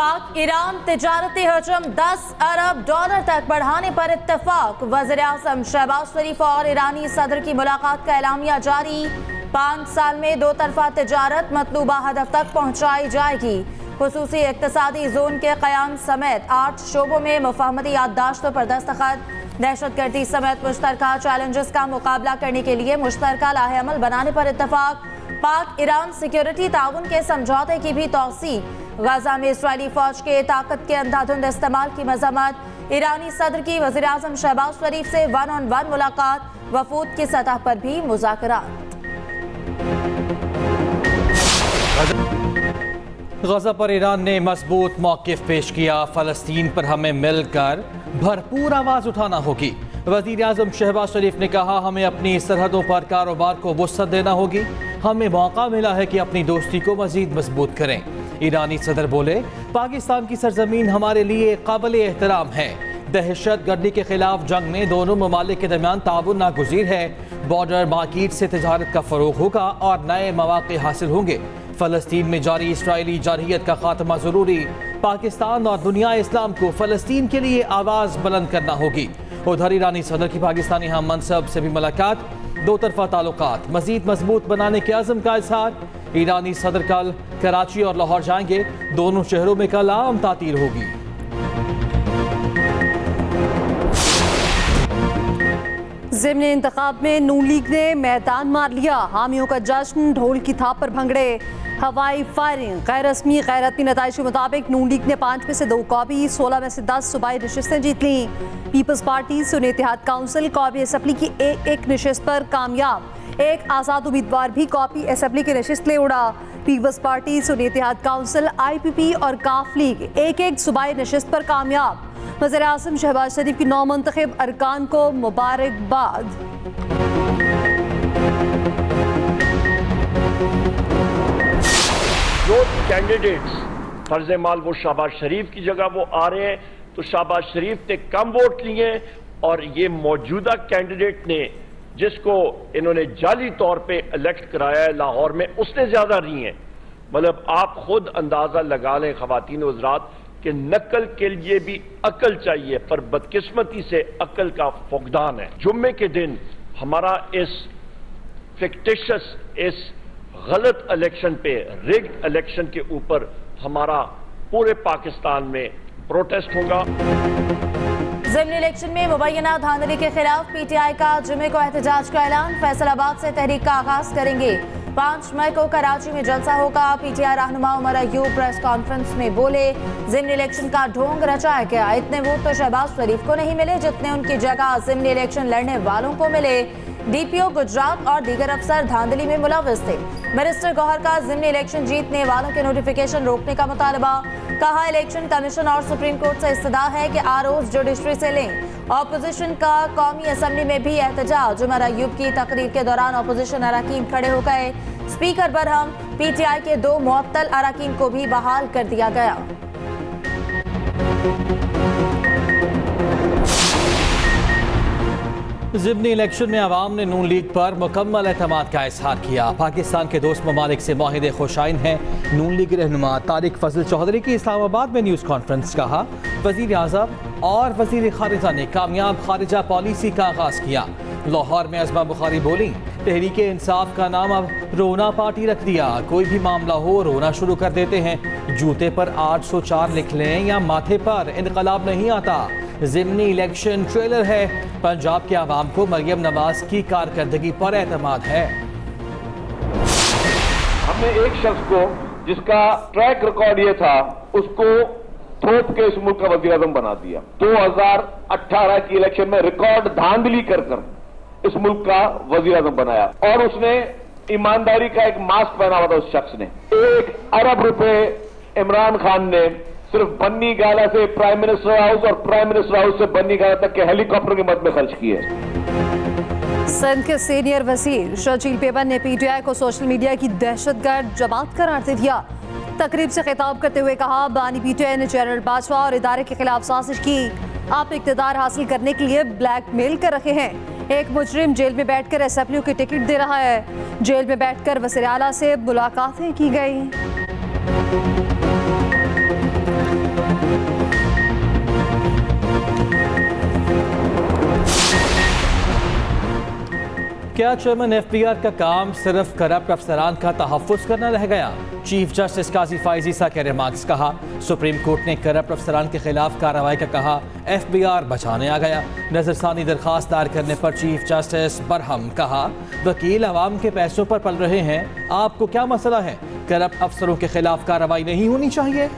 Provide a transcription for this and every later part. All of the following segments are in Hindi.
पाक ईरान तिजारती हजम 10 अरब डॉलर तक बढ़ाने पर इत्तेफाक। वज़ीर-ए-आज़म शहबाज शरीफ और ईरानी सदर की मुलाकात का एलामिया जारी। 5 साल में 2 तरफा तिजारत मतलूबा हदफ तक पहुंचाई जाएगी। खुसूसी इक्तिसादी जोन के क़याम समेत 8 शोबों में मुफाहमती याददाश्तों पर दस्तखत। दहशतगर्दी समेत मुश्तरका चैलेंजेस का मुकाबला करने के लिए मुश्तरका लाहे अमल बनाने पर इत्तेफाक। पाक ईरान सिक्योरिटी ताउन के समझौते की भी तौसीक। गाजा में इस्राएली फौज के ताकत के अंधाधुंध इस्तेमाल की मजम्मत। ईरानी सदर की वज़ीर-ए-आज़म शहबाज शरीफ से 1-on-1 मुलाकात। वफूद की सतह पर भी मुज़ाकरात। गजा पर ईरान ने मजबूत मौक़िफ़ पेश किया। फ़लस्तीन पर हमें मिलकर भरपूर आवाज़ उठाना होगी। वज़ीर-ए-आज़म शहबाज शरीफ ने कहा, हमें अपनी सरहदों पर कारोबार को वुसअत देना होगी। हमें मौका मिला है कि अपनी दोस्ती को मज़ीद मजबूत करें। ईरानी सदर बोले, पाकिस्तान की सरजमीन हमारे लिए काबिल एहतराम है। दहशत गर्दी के खिलाफ जंग में दोनों ममालिक के दरमियान ताउन नागुज़ीर है। बॉर्डर मार्केट से तिजारत का फ़रोग़ होगा और नए मौक़े हासिल होंगे। फ़लस्तीन में जारी इसराइली जारहियत का खात्मा ज़रूरी। पाकिस्तान और दुनिया इस्लाम को फ़लस्तीन के लिए आवाज़ बुलंद करना होगी। उधर ईरानी सदर की पाकिस्तानी हम मनसब से भी मुलाकात। 2 तरफा ताल्लुकात मज़ीद मजबूत बनाने के अज़्म का इज़हार। ईरानी सदर कल कराची और लाहौर जाएंगे। दोनों शहरों में कल आम तातीर होगी। ज़िमनी इंतखाब में नून लीग ने मैदान मार लिया। हामियों का जश्न, ढोल की थाप पर भंगड़े, हवाई फायरिंग। गैर रस्मी नताइज के मुताबिक नून लीग ने 5 में से 2 कौमी, 16 में से 10 सूबाई नशिस्तें जीत लीं। Peoples Party Sunni Ittehad council कौमी असम्बली की एक नशिस्त पर कामयाब। एक आज़ाद उम्मीदवार भी कौमी असम्बली की नशिस्त ले उड़ा। People's Party Sunni Ittehad Council IPP और काफ लीग एक सूबाई नशिस्त पर कामयाब। वज़ीर-ए-आज़म शहबाज शरीफ की 9 मुंतखब अरकान को मुबारकबाद। जो कैंडिडेट्स फर्ज माल वो शहबाज शरीफ की जगह वो आ रहे हैं, तो शहबाज शरीफ ने कम वोट लिए और ये मौजूदा कैंडिडेट ने जिसको इन्होंने जाली तौर पे इलेक्ट कराया है लाहौर में, उसने ज्यादा रही हैं। मतलब आप खुद अंदाजा लगा लें खवातीन हज़रात कि नकल के लिए भी अकल चाहिए, पर बदकिस्मती से अकल का फुकदान है। जुम्मे के दिन हमारा इस फिक्टिशियस, इस गलत इलेक्शन पे, रिग्ड इलेक्शन के ऊपर हमारा पूरे पाकिस्तान में प्रोटेस्ट होगा। ज़िमनी इलेक्शन में मुबैना धांधली के खिलाफ PTI का जुमे को एहतजाज का ऐलान। फैसलाबाद से तहरीक का आगाज करेंगे। 5 मई को कराची में जलसा होगा। PTI रहनुमा उमर अयूब प्रेस कॉन्फ्रेंस में बोले, ज़िमनी इलेक्शन का ढोंग रचाया गया। इतने वोट तो शहबाज शरीफ को नहीं मिले जितने उनकी जगह ज़िमनी इलेक्शन लड़ने वालों को मिले। DPO गुजरात और दीगर अफसर धांधली में मुलव्वस थे। मिनिस्टर गौहर का ज़िमनी इलेक्शन जीतने वालों के नोटिफिकेशन रोकने का मुतालबा। कहा, इलेक्शन कमीशन और सुप्रीम कोर्ट से इस्तदा है कि ROs जुडिशरी से लें। ऑपोजिशन का कौमी असम्बली में भी एहतजाज। उमर अयूब की तकरीर के दौरान ऑपोजिशन अरकान खड़े हो गए। स्पीकर बरहम, PTI के 2 मुअत्तल अरकान को भी बहाल कर दिया गया। ज़िमनी इलेक्शन में अवाम ने नून लीग पर मुकम्मल एतमाद का इजहार किया। पाकिस्तान के दोस्त ममालिक से मुआहिदे खुशाइन हैं। नून लीग रहनुमा तारिक फजल चौधरी की इस्लामाबाद में न्यूज़ कॉन्फ्रेंस। कहा, वज़ीर-ए-आज़म और वज़ीर खारिजा ने कामयाब खारिजा पॉलिसी का आगाज़ किया। लाहौर में अज़मा बुखारी बोली, तहरीक इंसाफ का नाम अब रोना पार्टी रख दिया। कोई भी मामला हो रोना शुरू कर देते हैं। जूते पर 804 लिख लें या माथे पर इनकलाब नहीं आता। ज़िमनी इलेक्शन ट्रेलर है। पंजाब के आवाम को मरियम नवाज की कारकर्दगी पर एतमाद है। हमने एक शख्स को जिसका ट्रैक रिकॉर्ड ये था, उसको थोप के इस मुल्क का वज़ीर-ए-आज़म बना दिया। 2018 की इलेक्शन में रिकॉर्ड धांधली कर इस मुल्क का वज़ीर-ए-आज़म बनाया और उसने ईमानदारी का एक मास्क पहना हुआ था। उस शख्स ने 1 अरब रुपए इमरान खान ने सिर्फ बन्नी गाला से प्राइम मिनिस्टर हाउस और प्राइम मिनिस्टर हाउस से बन्नी गाला तक के हेलीकॉप्टर की मद में खर्च किए। सिंध के सीनियर वज़ीर शर्जील पेबन ने PTI को सोशल मीडिया की दहशतगर्द जमात करार दे दिया। तकरीब से खिताब करते हुए कहा, बानी PTI ने जनरल बाजवा और इदारे के खिलाफ साजिश की। आप इक़्तिदार हासिल करने के लिए ब्लैकमेल कर रहे हैं। एक मुजरिम जेल में बैठकर असेंबलियों की टिकट दे रहा है। जेल में बैठकर वज़ीर आला से मुलाकातें की गई। क्या चेयरमैन एफबीआर का काम सिर्फ करप्ट अफसरान का तहफ़्फ़ुज़ करना रह गया? चीफ जस्टिस काजी फाइज ईसा के रिमार्क्स। कहा सुप्रीम कोर्ट ने करप्ट अफसरान के खिलाफ कार्रवाई का कहा एफबीआर बचाने आ गया। नजरसानी दरखास्त दायर करने पर चीफ जस्टिस बरहम। कहा वकील अवाम के पैसों पर पल रहे हैं, आपको क्या मसला है? करप्ट अफसरों के खिलाफ कार्रवाई नहीं होनी चाहिए?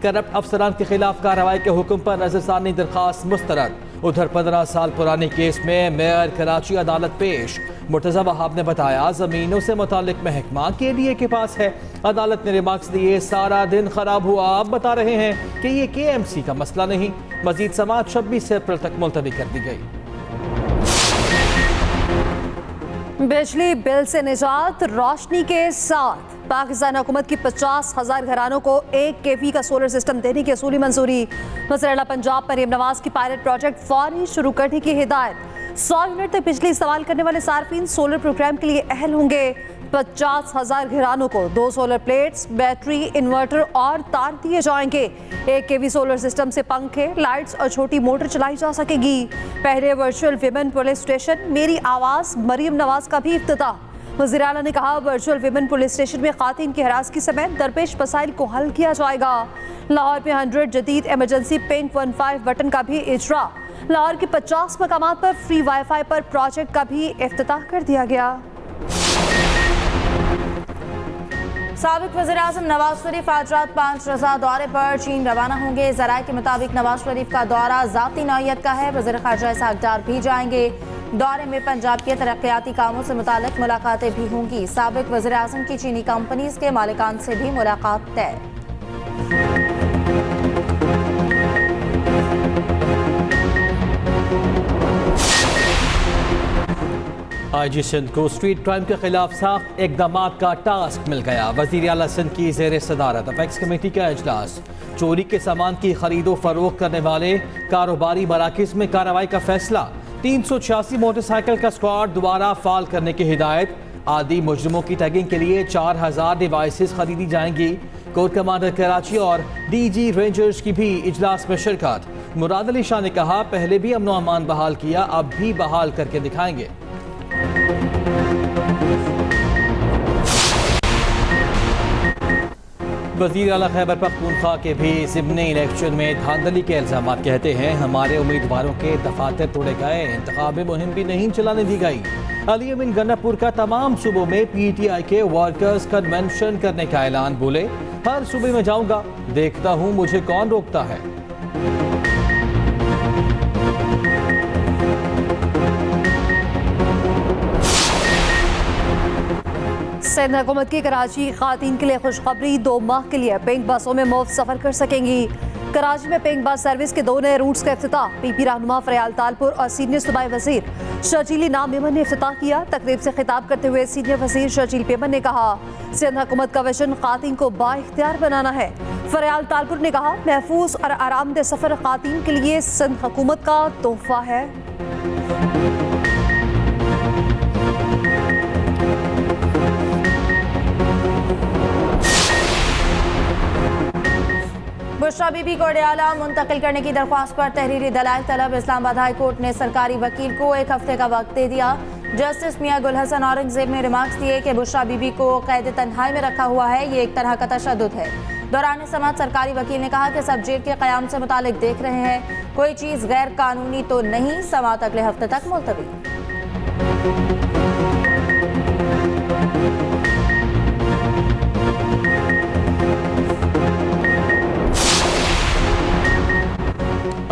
करप्ट अफसरान के खिलाफ कार्रवाई के हुक्म पर नजरसानी दरखास्त मुस्तरद। उधर 15 साल पुराने केस में मेयर कराची अदालत पेश। मुर्तज़ा वहाब ने बताया जमीनों से मुतालिक महकमा KDA के पास है। अदालत ने रिमार्क्स दिए सारा दिन खराब हुआ, अब बता रहे हैं कि ये KMC का मसला नहीं। मजीद समाअत 26 अप्रैल तक मुलतवी कर दी गई। बिजली बिल से निजात रोशनी के साथ पाकिस्तान हुकूमत की 50,000 घरानों को 1 kV का सोलर सिस्टम देने की असूली मंजूरी। वज़ीर-ए-आला पंजाब मरीम नवाज की पायलट प्रोजेक्ट फौरी शुरू करने की हिदायत। 100 यूनिट तक बिजली इस्तेमाल करने वाले सार्फिन सोलर प्रोग्राम के लिए अहल होंगे। 50,000 घरानों को 2 सोलर प्लेट्स, बैटरी, इन्वर्टर और तार दिए जाएंगे। 1 kV सोलर सिस्टम से पंखे, लाइट्स और छोटी मोटर चलाई जा सकेगी। पहले वर्चुअल विमेन पुलिस स्टेशन मेरी आवाज़ मरीम नवाज का भी इफ्तिताह। वज़ीर आला ने कहा वर्चुअल विमेन पुलिस स्टेशन में खातिन की हरासगी समेत दरपेश मसाइल को हल किया जाएगा। लाहौर में 100 जदीद एमरजेंसी पिंक 15 बटन का भी इजरा। लाहौर के 50 मकामात पर फ्री वाईफाई पर प्रोजेक्ट का भी इफ्तिताह कर दिया गया। साबिक वज़ीर-ए-आज़म नवाज शरीफ आज रात 5 रोज़ा दौरे पर चीन रवाना होंगे। ज़राए के मुताबिक नवाज शरीफ का दौरा ज़ाती नौइयत का है। वज़ीर ख़ारजा इसहाक़ डार भी जाएंगे। दौरे में पंजाब के तरक्याती कामों से मुतालिक मुलाकातें भी होंगी। साबिक वज़ीर-ए-आज़म की चीनी कंपनीज के मालिकान से भी मुलाकात तय। IG सिंध को स्ट्रीट क्राइम के खिलाफ सख्त इकदाम का टास्क मिल गया। वज़ीर आला सिंध की ज़ेर सदारत अपेक्स कमेटी का इजलास। चोरी के सामान की खरीदो फरोख्त करने वाले कारोबारी मराकिज़ में कार्रवाई का फैसला। 386 मोटरसाइकिल का स्क्वाड दोबारा फाल करने की हिदायत। आदि मुजरिमों की टैगिंग के लिए 4000 डिवाइसेस खरीदी जाएंगी। कोर्ट कमांडर कराची और DG रेंजर्स की भी इजलास में शिरकत। मुराद अली शाह ने कहा पहले भी अमन अमान बहाल किया, अब भी बहाल करके दिखाएंगे। वज़ीर आला खैबर पख्तूनख्वा के भी ज़िमनी इलेक्शन में धांधली के इल्ज़ाम। कहते हैं हमारे उम्मीदवारों के दफातर तोड़े गए, इंतखाबी मुहिम भी नहीं चलाने दी गई। अली अमीन गन्नापुर का तमाम सूबों में PTI के वर्कर्स कन्वेंशन करने का ऐलान। बोले हर सूबे में जाऊंगा, देखता हूं मुझे कौन रोकता है। सिंध हुकूमत की कराची खातीन के लिए खुशखबरी। 2 माह के लिए पिंक बसों में मुफ्त सफर कर सकेंगी। कराची में पिंक बस सर्विस के 2 नए रूट्स का इफ्तिताह। PP रहनुमा फरियाल तालपुर और सीनियर सूबाई वजीर शर्जीली नाम मेमन ने इफ्तिताह किया। तकरीब से खिताब करते हुए सीनियर वजीर शर्जील पेमन ने कहा सिंध हुकूमत का विजन खातीन को बाइख्तियार बनाना है। फरियाल तालपुर ने कहा महफूज और आरामदेह सफर खातीन के लिए सिंध हुकूमत का तोहफा है। बुशरा बीबी को अडयाला मुंतकिल करने की दरख्वास्त पर तहरीरी दलाइल तलब। इस्लामाबाद हाई कोर्ट ने सरकारी वकील को 1 हफ्ते का वक्त दे दिया। जस्टिस मियां गुल हसन औरंगजेब ने रिमार्क्स दिए कि बुशरा बीबी को कैद तन्हाई में रखा हुआ है, ये एक तरह का तशद्दुद है। दौरान समाअत सरकारी वकील ने कहा कि सब जेल के क़याम से मुतालिक देख रहे हैं, कोई चीज़ गैर कानूनी तो नहीं। समाअत अगले हफ्ते तक मुलतवी।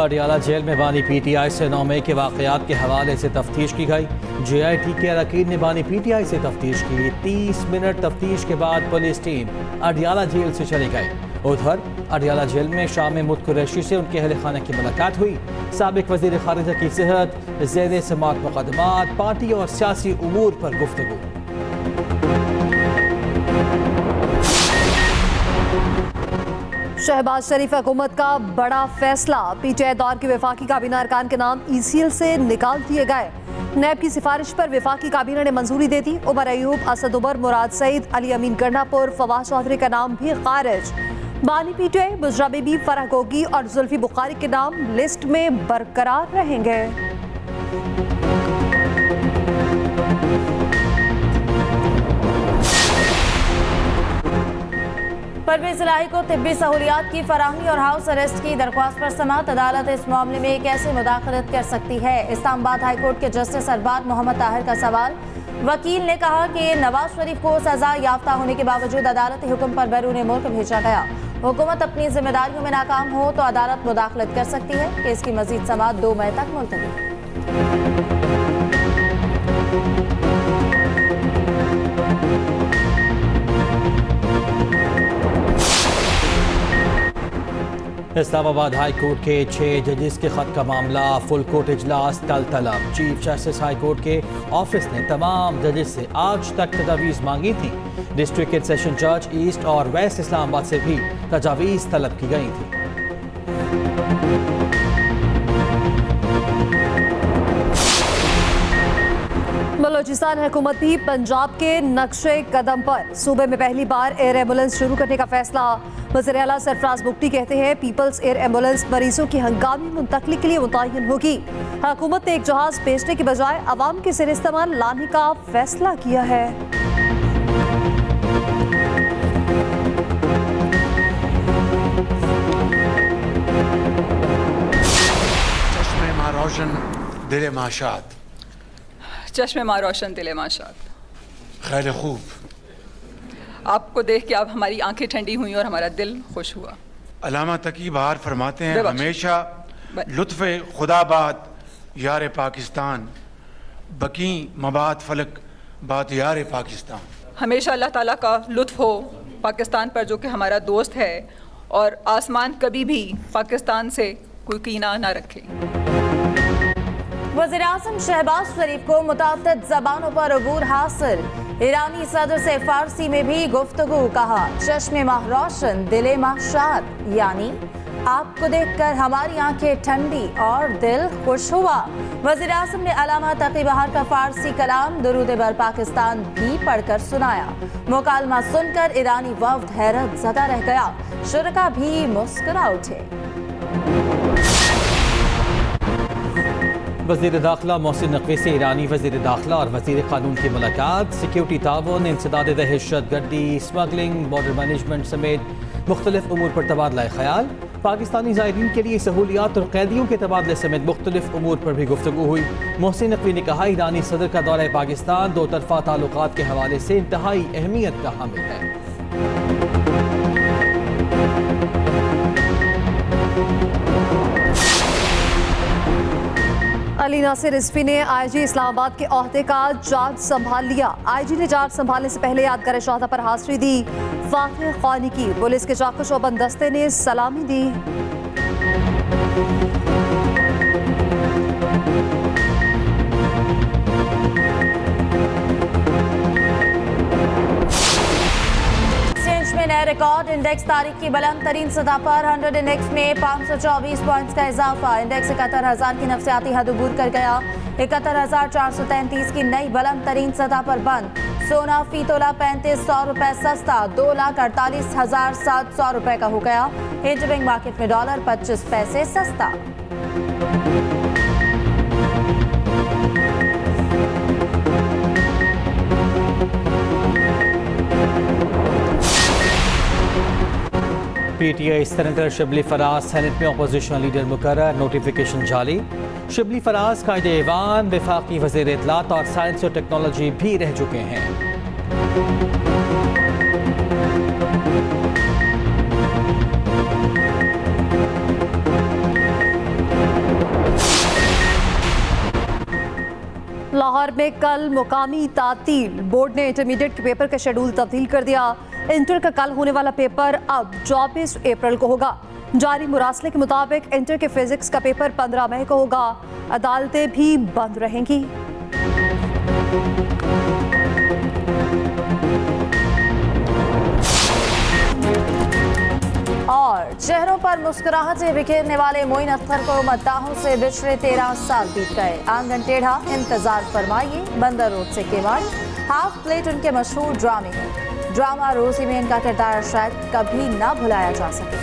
अडयाला जेल में बानी PTI से 9 मई के वाक़यात के हवाले से तफ्तीश की गई। JIT के अरकान ने बानी PTI से तफ्तीश की। 30 मिनट तफ्तीश के बाद पुलिस टीम अडयाला जेल से चली गई। उधर अडयाला जेल में शाम मुद कुरैशी से उनके अहल खाना की मुलाकात हुई। साबिक वज़ीर ख़ारिजा की सेहत, ज़ेर समाअत मुक़दमात, पार्टी और सियासी उमूर पर गुफ्तगू। शहबाज शरीफ हुकूमत का बड़ा फैसला। PTI दौर के वफाकी काबीना अरकान के नाम ECL से निकाल दिए गए। नैब की सिफारिश पर वफाकी काबीना ने मंजूरी दे दी। उमर अयूब, असद उमर, मुराद सईद, अली अमीन गन्नापुर, फवाद चौधरी का नाम भी खारिज। बानी PTI बुशरा बीबी, फराह गोगी और जुल्फी बुखारी के नाम लिस्ट में बरकरार रहेंगे। परवेज इलाही को तिब्बी सहूलियात की फराहमी और हाउस अरेस्ट की दरख्वास्त पर समाअत। अदालत इस मामले में कैसे मुदाखलत कर सकती है? इस्लामाबाद हाईकोर्ट के जस्टिस अरबाज मोहम्मद ताहिर का सवाल। वकील ने कहा कि नवाज शरीफ को सजा याफ्ता होने के बावजूद अदालती हुक्म पर बैरून मुल्क भेजा गया। हुकूमत अपनी जिम्मेदारियों में नाकाम हो तो अदालत मुदाखलत कर सकती है। केस की मजीद समाअत 2 मई तक मुलतवी। इस्लामाबाद हाई कोर्ट के 6 जजेस के खत का मामला फुल कोर्ट इजलास कल तलब। चीफ जस्टिस हाई कोर्ट के ऑफिस ने तमाम जजेस से आज तक तजावीज़ मांगी थी। डिस्ट्रिक्ट एंड सेशन जज ईस्ट और वेस्ट इस्लामाबाद से भी तजावीज़ तलब की गई थी। बलोचिस्तान हुकूमत भी पंजाब के नक्शे कदम पर सूबे में पहली बार एयर एम्बुलेंस शुरू करने का फैसला। वज़ीर आला सरफराज बुगटी कहते हैं पीपल्स एयर एम्बुलेंस मरीजों की हंगामी मुंतकली के लिए मुतय्यन होगी। हुकूमत ने एक जहाज बेचने के बजाय अवाम के ज़ेर इस्तेमाल लाने का फैसला किया है। चश्मे माँ रोशन दिले माशात, चश्मे माँ रोशन दिले माशात। खैर खूब, आपको देख के अब हमारी आंखें ठंडी हुई और हमारा दिल खुश हुआ। अलामा तकी बहार फरमाते हैं बेबख्श। हमेशा लुत्फ़े खुदाबाद यार पाकिस्तान, बकी मबाद फलक बात यार पाकिस्तान। हमेशा अल्लाह ताला का लुत्फ़ हो पाकिस्तान पर, जो कि हमारा दोस्त है, और आसमान कभी भी पाकिस्तान से कोई कीना ना रखे। वज़ीर आज़म शहबाज शरीफ को मुताद्दिद ज़बानों पर अबूर हासिल। ईरानी सदर से फारसी में भी गुफ्तगू। कहा चश्मे माह रोशन दिले माह शाद, यानी आपको देखकर हमारी आंखें ठंडी और दिल खुश हुआ। वज़ीर आज़म ने अलामा तकी बहार का फारसी कलाम दुरूद बर पाकिस्तान भी पढ़कर सुनाया। मुकालमा सुनकर ईरानी वफ्द हैरत ज़दा रह गया। शुरका भी मुस्कुरा उठे। वज़ीर दाखिला मोहसिन नकवी से ईरानी वज़ीर दाखिला और वज़ीर कानून की मुलाकात। सिक्योरिटी ताउन, इंसदाद दहशतगर्दी, स्मगलिंग, बॉर्डर मैनेजमेंट समेत मुख्तलिफ उमूर पर तबादला ख्याल। पाकिस्तानी ज़ायरीन के लिए सहूलियात और कैदियों के तबादले समेत मुख्तलिफ उमूर पर भी गुफ्तगू हुई। मोहसिन नकवी ने कहा ईरानी सदर का दौरा पाकिस्तान दो तरफ़ा ताल्लुकात के हवाले से इंतहाई अहमियत का हामिल है। अली नासिर रिजवी ने आईजी इस्लामाबाद के ओहदे का चार्ज संभाल लिया। आईजी ने चार्ज संभालने से पहले यादगार शहादा पर हाजिरी दी, फातिह ख्वानी की। पुलिस के चाकू चौबंद दस्ते ने सलामी दी। में नए रिकॉर्ड इंडेक्स तारीख की बुलंद तरीन सतह पर 100 इंडेक्स में 524 पॉइंट्स का इजाफा। इंडेक्स 71,000 की नफसियाती हद अबूर कर गया। 71,433 की नई बुलंद तरीन सतह पर बंद। सोना फी तोला 3500 रुपए सस्ता 2,48,700 रुपए का हो गया। इंटरबैंक मार्केट में डॉलर 25 पैसे सस्ता। PTI senator Shibli Faraz senate में अपोजिशन लीडर मुकर्रर। नोटिफिकेशन जारी। शिबली फराज कायदे ईवान वफाकी वज़ीर इत्तलात और साइंस और टेक्नोलॉजी भी रह चुके हैं। लाहौर में कल मुकामी तातील। बोर्ड ने इंटरमीडिएट के पेपर का शेड्यूल तब्दील कर दिया। इंटर का कल होने वाला पेपर अब 24 अप्रैल को होगा। जारी मुरासले के मुताबिक इंटर के फिजिक्स का पेपर 15 मई को होगा। अदालतें भी बंद रहेंगी। और चेहरों पर मुस्कुराहटें बिखेरने वाले मोइन अख्तर को मद्दाहों से बिछड़े 13 साल बीत गए। आंगन टेढ़ा इंतजार फरमाइए, बंदर रोड से केवाड़ी। हाफ प्लेट उनके मशहूर ड्रामे हैं। ड्रामा रोजी में इनका किरदार शायद कभी ना भुलाया जा सके।